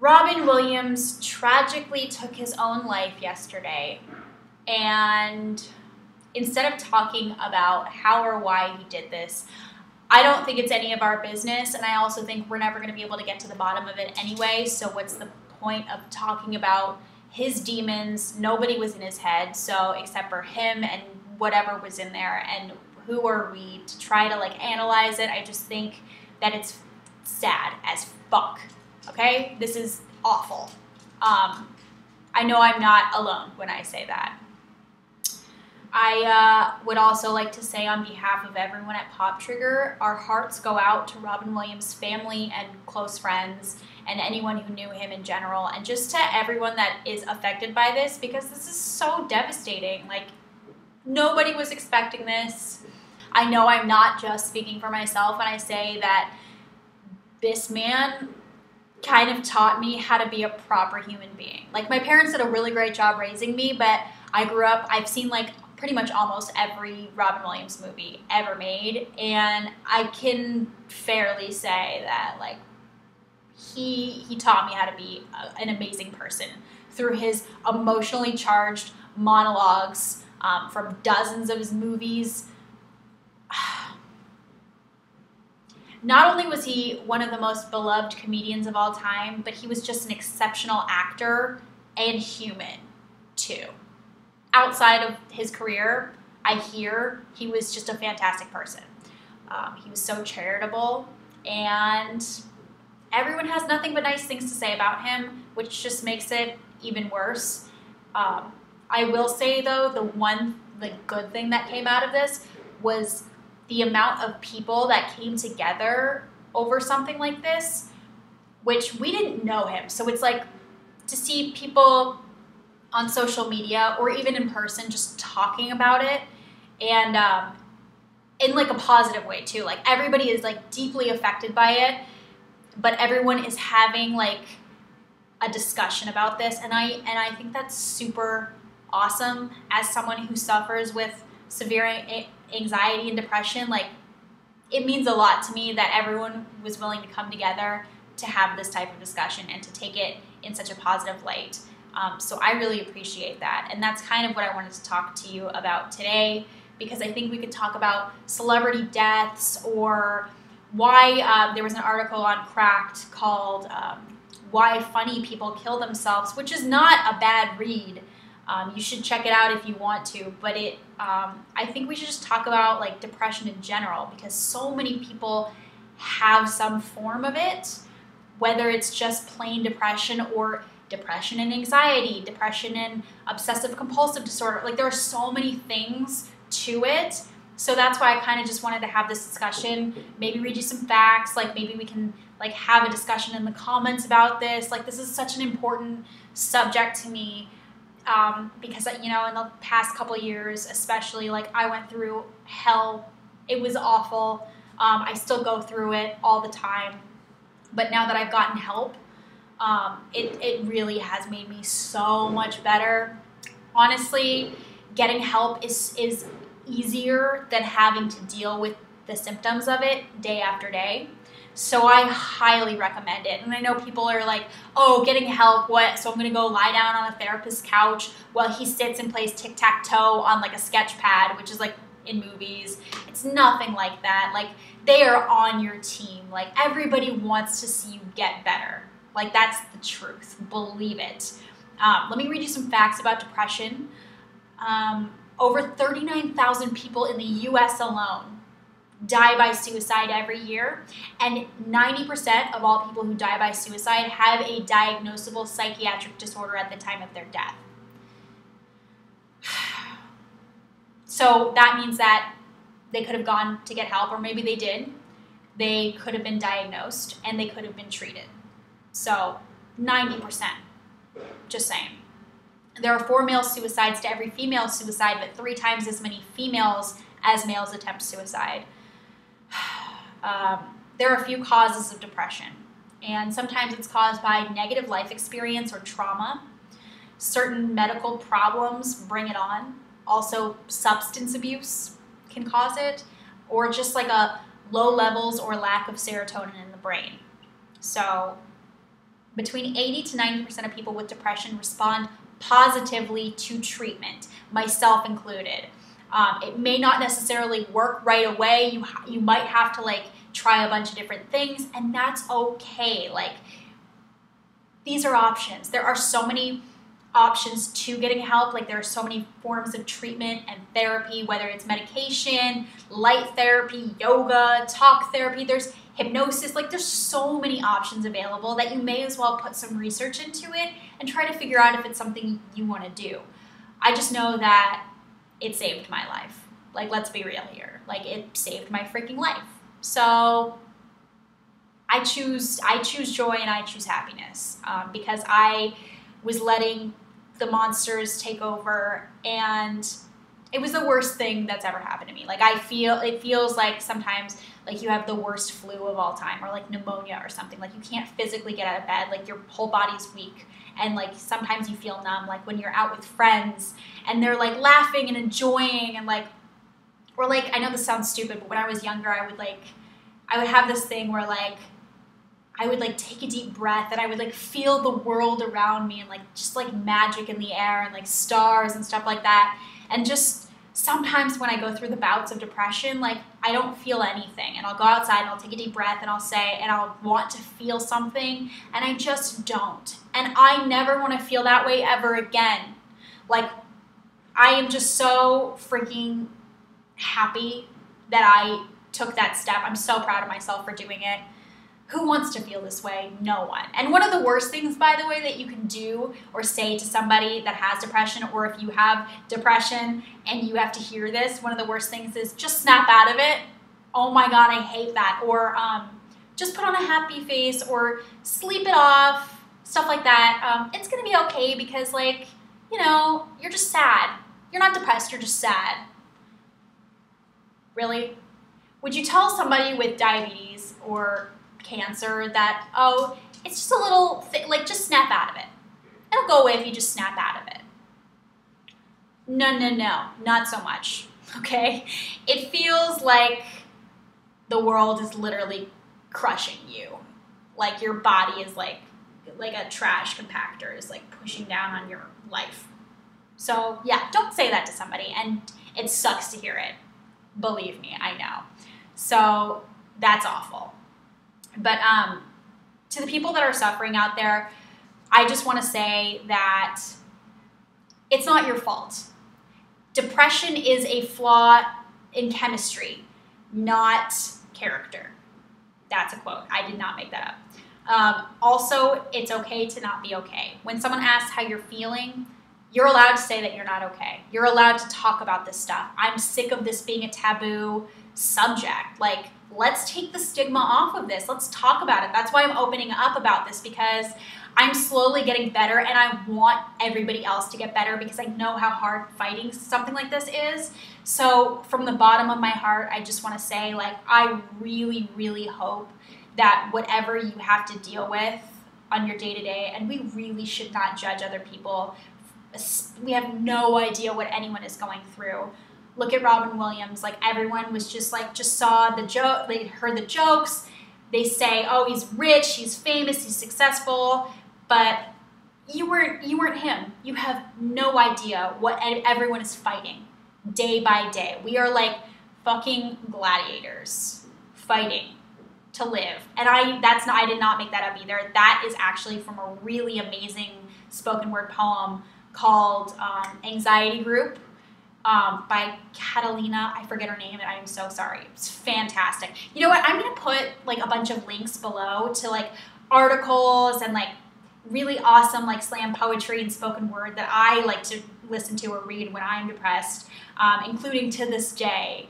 Robin Williams tragically took his own life yesterday, and instead of talking about how or why he did this, I don't think it's any of our business, and I also think we're never going to be able to get to the bottom of it anyway, so what's the point of talking about his demons? Nobody was in his head, so except for him and whatever was in there, and who are we to try to like analyze it? I just think that it's sad as fuck, okay? This is awful. I know I'm not alone when I say that. I would also like to say on behalf of everyone at Pop Trigger, our hearts go out to Robin Williams' family and close friends and anyone who knew him in general, and just to everyone that is affected by this, because this is so devastating. Like, nobody was expecting this. I know I'm not just speaking for myself when I say that this man kind of taught me how to be a proper human being. Like, my parents did a really great job raising me, but I grew up, I've seen like pretty much almost every Robin Williams movie ever made, and I can fairly say that like he taught me how to be an amazing person through his emotionally charged monologues from dozens of his movies. Not only was he one of the most beloved comedians of all time, but he was just an exceptional actor and human too. Outside of his career, I hear he was just a fantastic person. He was so charitable, and everyone has nothing but nice things to say about him, which just makes it even worse. I will say though, the good thing that came out of this was the amount of people that came together over something like this, which we didn't know him. So it's like to see people on social media or even in person just talking about it, and in like a positive way too. Like, everybody is like deeply affected by it, but everyone is having like a discussion about this, and I think that's super awesome. As someone who suffers with severe anxiety and depression, like, it means a lot to me that everyone was willing to come together to have this type of discussion and to take it in such a positive light. So I really appreciate that, and that's kind of what I wanted to talk to you about today, because I think we could talk about celebrity deaths, or why there was an article on Cracked called Why Funny People Kill Themselves, which is not a bad read. You should check it out if you want to, but I think we should just talk about like depression in general, because so many people have some form of it, whether it's just plain depression or depression and anxiety, depression and obsessive compulsive disorder. Like, there are so many things to it. So that's why I kind of just wanted to have this discussion, maybe read you some facts, like maybe we can like have a discussion in the comments about this. Like, this is such an important subject to me, because, you know, in the past couple of years, especially, like, I went through hell. It was awful. I still go through it all the time. But now that I've gotten help, it really has made me so much better. Honestly, getting help is easier than having to deal with the symptoms of it day after day. So I highly recommend it. And I know people are like, oh, getting help, what? So I'm going to go lie down on a therapist's couch while he sits and plays tic-tac-toe on like a sketch pad, which is like in movies. It's nothing like that. Like, they are on your team. Like, everybody wants to see you get better. Like, that's the truth. Believe it. Let me read you some facts about depression. Over 39,000 people in the U.S. alone die by suicide every year, and 90% of all people who die by suicide have a diagnosable psychiatric disorder at the time of their death. So that means that they could have gone to get help, or maybe they did. They could have been diagnosed, and they could have been treated. So 90%, just saying. There are 4 male suicides to every female suicide, but 3 times as many females as males attempt suicide. There are a few causes of depression, and sometimes it's caused by negative life experience or trauma. Certain medical problems bring it on. Also, substance abuse can cause it, or just like a low levels or lack of serotonin in the brain. So Between 80 to 90% of people with depression respond positively to treatment, myself included. It may not necessarily work right away. You might have to like try a bunch of different things, and that's okay. Like, these are options. There are so many options to getting help. Like, there are so many forms of treatment and therapy, whether it's medication, light therapy, yoga, talk therapy, there's hypnosis. Like, there's so many options available that you may as well put some research into it and try to figure out if it's something you want to do. I just know that it saved my life. Like, let's be real here. Like, it saved my freaking life. So I choose joy and I choose happiness, because I was letting the monsters take over, and it was the worst thing that's ever happened to me. Like, it feels like sometimes like you have the worst flu of all time, or like pneumonia or something. Like, you can't physically get out of bed. Like, your whole body's weak, and like sometimes you feel numb. Like when you're out with friends and they're like laughing and enjoying, and like, or like, I know this sounds stupid, but when I was younger, I would have this thing where like I would like take a deep breath and I would like feel the world around me, and like just like magic in the air and like stars and stuff like that. And just sometimes when I go through the bouts of depression, like I don't feel anything, and I'll go outside and I'll take a deep breath and I'll say, and I'll want to feel something, and I just don't. And I never want to feel that way ever again. Like, I am just so freaking happy that I took that step. I'm so proud of myself for doing it. Who wants to feel this way? No one. And one of the worst things, by the way, that you can do or say to somebody that has depression, or if you have depression and you have to hear this, one of the worst things is just snap out of it. Oh my God, I hate that. Or just put on a happy face, or sleep it off, stuff like that. It's going to be okay because, like, you know, you're just sad. You're not depressed, you're just sad. Really? Would you tell somebody with diabetes or cancer that, oh, it's just a little thing, like, just snap out of it? It'll go away if you just snap out of it. No, not so much, okay? It feels like the world is literally crushing you. Like, your body is like a trash compactor is like pushing down on your life. So yeah, don't say that to somebody, and it sucks to hear it. Believe me, I know. So that's awful. But to the people that are suffering out there, I just want to say that it's not your fault. Depression is a flaw in chemistry, not character. That's a quote. I did not make that up. Also, it's okay to not be okay. When someone asks how you're feeling, you're allowed to say that you're not okay. You're allowed to talk about this stuff. I'm sick of this being a taboo subject. Like, let's take the stigma off of this. Let's talk about it. That's why I'm opening up about this, because I'm slowly getting better, and I want everybody else to get better, because I know how hard fighting something like this is. So from the bottom of my heart, I just want to say, like, I really, really hope that whatever you have to deal with on your day-to-day, and we really should not judge other people. We have no idea what anyone is going through. Look at Robin Williams. Like, everyone was just saw the joke. They heard the jokes. They say, oh, he's rich, he's famous, he's successful. But you weren't him. You have no idea what everyone is fighting day by day. We are like fucking gladiators fighting to live. And I did not make that up either. That is actually from a really amazing spoken word poem called Anxiety Group by Catalina. I forget her name, and I am so sorry. It's fantastic. You know what? I'm going to put like a bunch of links below to like articles and like really awesome like slam poetry and spoken word that I like to listen to or read when I'm depressed, including To This Day,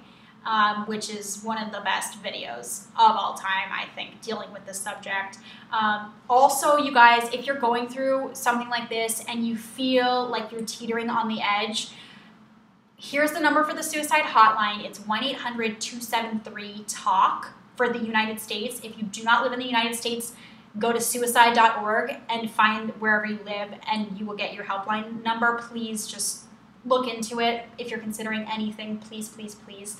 which is one of the best videos of all time, I think, dealing with this subject. Also, you guys, if you're going through something like this and you feel like you're teetering on the edge, here's the number for the suicide hotline. It's 1-800-273-TALK for the United States. If you do not live in the United States, go to suicide.org and find wherever you live, and you will get your helpline number. Please just look into it. If you're considering anything, please, please, please.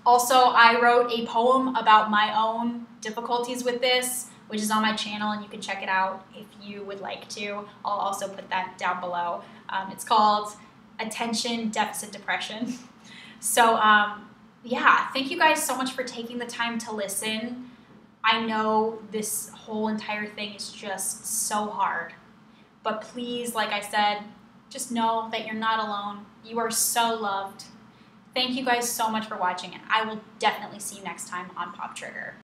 Also, I wrote a poem about my own difficulties with this, which is on my channel, and you can check it out if you would like to. I'll also put that down below. It's called Attention Deficit Depression. So yeah, thank you guys so much for taking the time to listen. I know this whole entire thing is just so hard, but please, like I said, just know that you're not alone. You are so loved. Thank you guys so much for watching, and I will definitely see you next time on Pop Trigger.